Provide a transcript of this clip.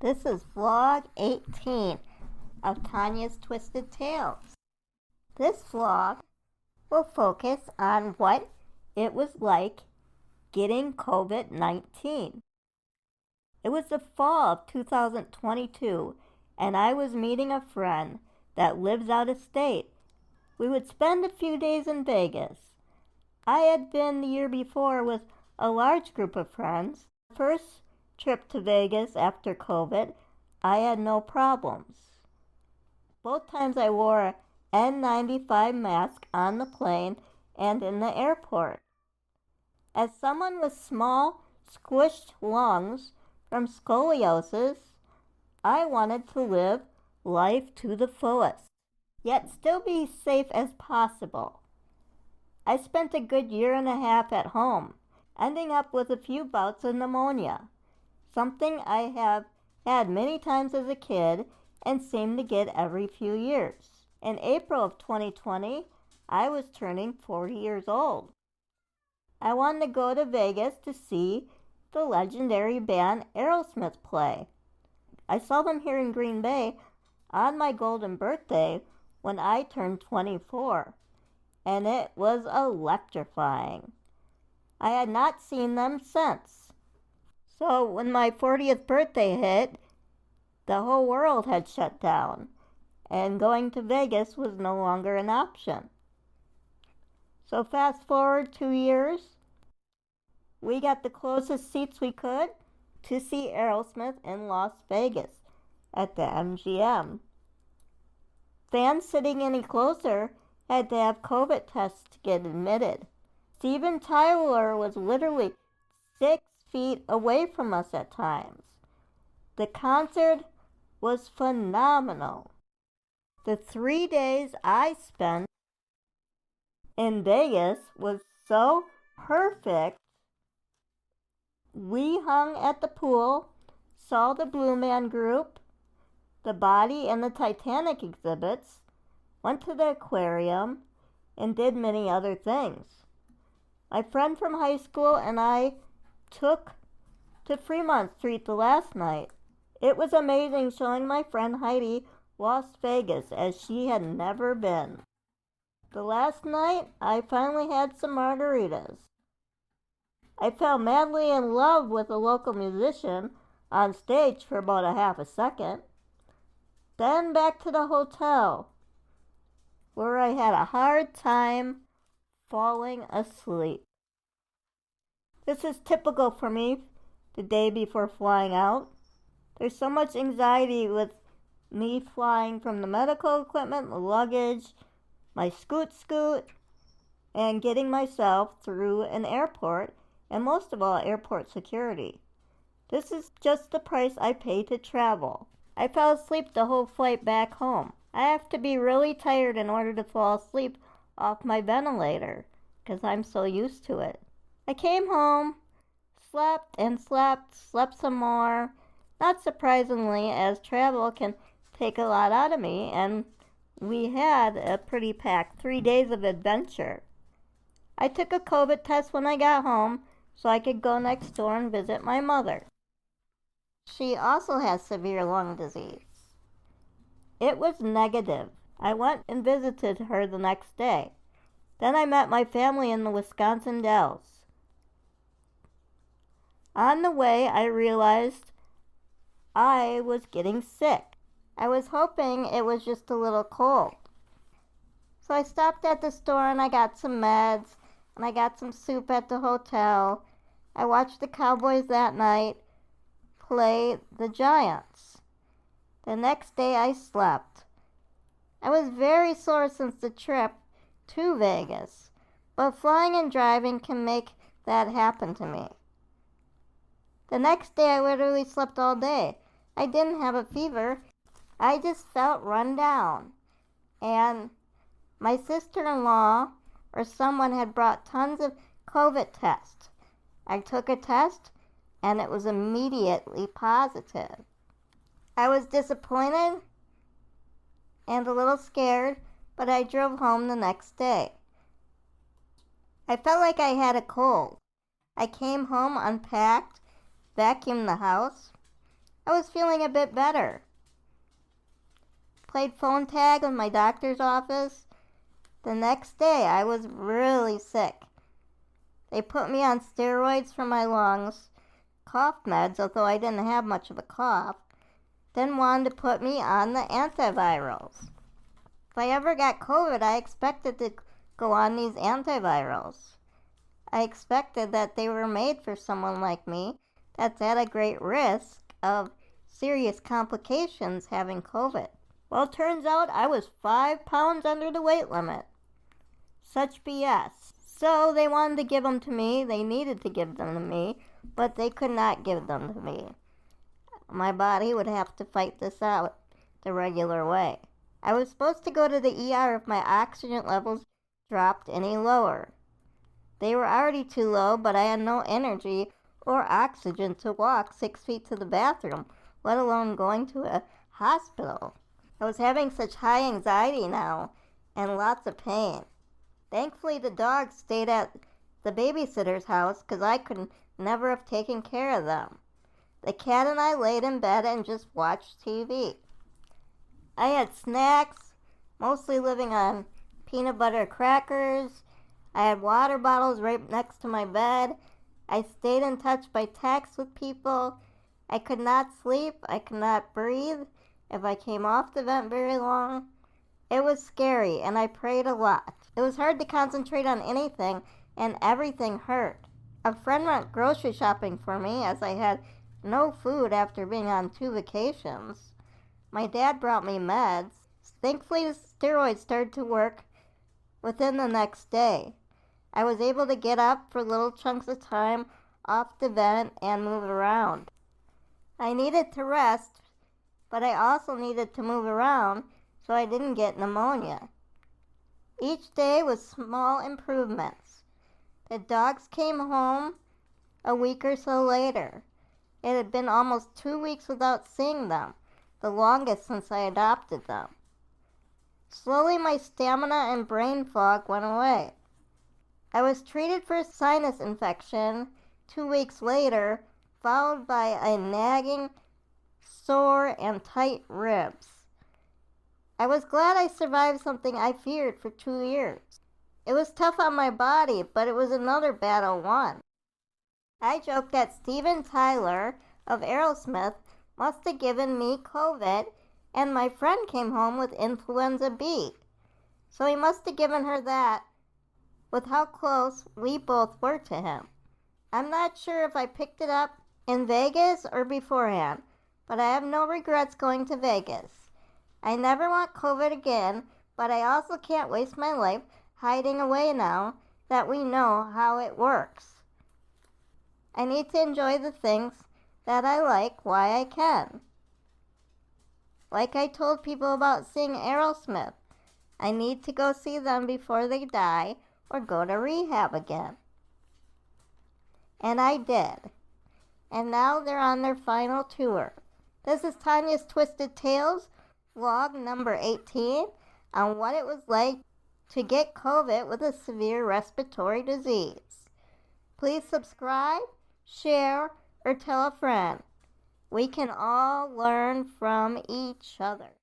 This is vlog 18 of Tanya's Twisted Tales. This vlog will focus on what it was like getting COVID-19. It was the fall of 2022, and I was meeting a friend that lives out of state. We would spend a few days in Vegas. I had been the year before with a large group of friends. The first trip to Vegas after COVID, I had no problems. Both times I wore a N95 mask on the plane and in the airport. As someone with small, squished lungs from scoliosis, I wanted to live life to the fullest, yet still be safe as possible. I spent a good year and a half at home, ending up with a few bouts of pneumonia, something I have had many times as a kid and seem to get every few years. In April of 2020, I was turning 40 years old. I wanted to go to Vegas to see the legendary band Aerosmith play. I saw them here in Green Bay on my golden birthday when I turned 24, and it was electrifying. I had not seen them since. So when my 40th birthday hit, the whole world had shut down, and going to Vegas was no longer an option. So fast forward 2 years, we got the closest seats we could to see Aerosmith in Las Vegas at the MGM. Fans sitting any closer had to have COVID tests to get admitted. Steven Tyler was literally 6 feet away from us at times. The concert was phenomenal. The 3 days I spent in Vegas was so perfect. We hung at the pool, saw the Blue Man Group, the Body and the Titanic exhibits, went to the aquarium, and did many other things. My friend from high school and I took to Fremont Street the last night. It was amazing showing my friend Heidi Las Vegas as she had never been. The last night, I finally had some margaritas. I fell madly in love with a local musician on stage for about a half a second. Then back to the hotel, where I had a hard time falling asleep. This is typical for me the day before flying out. There's so much anxiety with me flying from the medical equipment, the luggage, my scoot, and getting myself through an airport, and most of all, airport security. This is just the price I pay to travel. I fell asleep the whole flight back home. I have to be really tired in order to fall asleep off my ventilator, because I'm so used to it. I came home, slept some more, not surprisingly, as travel can take a lot out of me, and we had a pretty packed 3 days of adventure. I took a COVID test when I got home so I could go next door and visit my mother. She also has severe lung disease. It was negative. I went and visited her the next day. Then I met my family in the Wisconsin Dells. On the way, I realized I was getting sick. I was hoping it was just a little cold. So I stopped at the store and I got some meds and I got some soup at the hotel. I watched the Cowboys that night play the Giants. The next day I slept. I was very sore since the trip to Vegas, but flying and driving can make that happen to me. The next day I literally slept all day. I didn't have a fever. I just felt run down. And my sister-in-law or someone had brought tons of COVID tests. I took a test and it was immediately positive. I was disappointed and a little scared, but I drove home the next day. I felt like I had a cold. I came home, unpacked, vacuumed the house. I was feeling a bit better. Played phone tag in my doctor's office. The next day, I was really sick. They put me on steroids for my lungs, cough meds, although I didn't have much of a cough, then wanted to put me on the antivirals. If I ever got COVID, I expected to go on these antivirals. I expected that they were made for someone like me that's at a great risk of serious complications having COVID. Well, it turns out I was 5 pounds under the weight limit. Such BS. So they wanted to give them to me. They needed to give them to me, but they could not give them to me. My body would have to fight this out the regular way. I was supposed to go to the ER if my oxygen levels dropped any lower. They were already too low, but I had no energy or oxygen to walk 6 feet to the bathroom, let alone going to a hospital. I was having such high anxiety now and lots of pain. Thankfully, the dogs stayed at the babysitter's house because I could never have taken care of them. The cat and I laid in bed and just watched TV. I had snacks, mostly living on peanut butter crackers. I had water bottles right next to my bed. I stayed in touch by text with people. I could not sleep. I could not breathe if I came off the vent very long. It was scary, and I prayed a lot. It was hard to concentrate on anything, and everything hurt. A friend went grocery shopping for me as I had no food after being on 2 vacations. My dad brought me meds. Thankfully, the steroids started to work within the next day. I was able to get up for little chunks of time off the vent and move around. I needed to rest, but I also needed to move around so I didn't get pneumonia. Each day was small improvements. The dogs came home a week or so later. It had been almost 2 weeks without seeing them, the longest since I adopted them. Slowly my stamina and brain fog went away. I was treated for a sinus infection 2 weeks later, followed by a nagging, sore, and tight ribs. I was glad I survived something I feared for 2 years. It was tough on my body, but it was another battle won. I joked that Steven Tyler of Aerosmith must have given me COVID, and my friend came home with influenza B. So he must have given her that, with how close we both were to him. I'm not sure if I picked it up in Vegas or beforehand, but I have no regrets going to Vegas. I never want COVID again, but I also can't waste my life hiding away now that we know how it works. I need to enjoy the things that I like while I can. Like I told people about seeing Aerosmith, I need to go see them before they die or go to rehab again. And I did. And now they're on their final tour. This is Tanya's Twisted Tales, vlog number 18, on what it was like to get COVID with a severe respiratory disease. Please subscribe, share, or tell a friend. We can all learn from each other.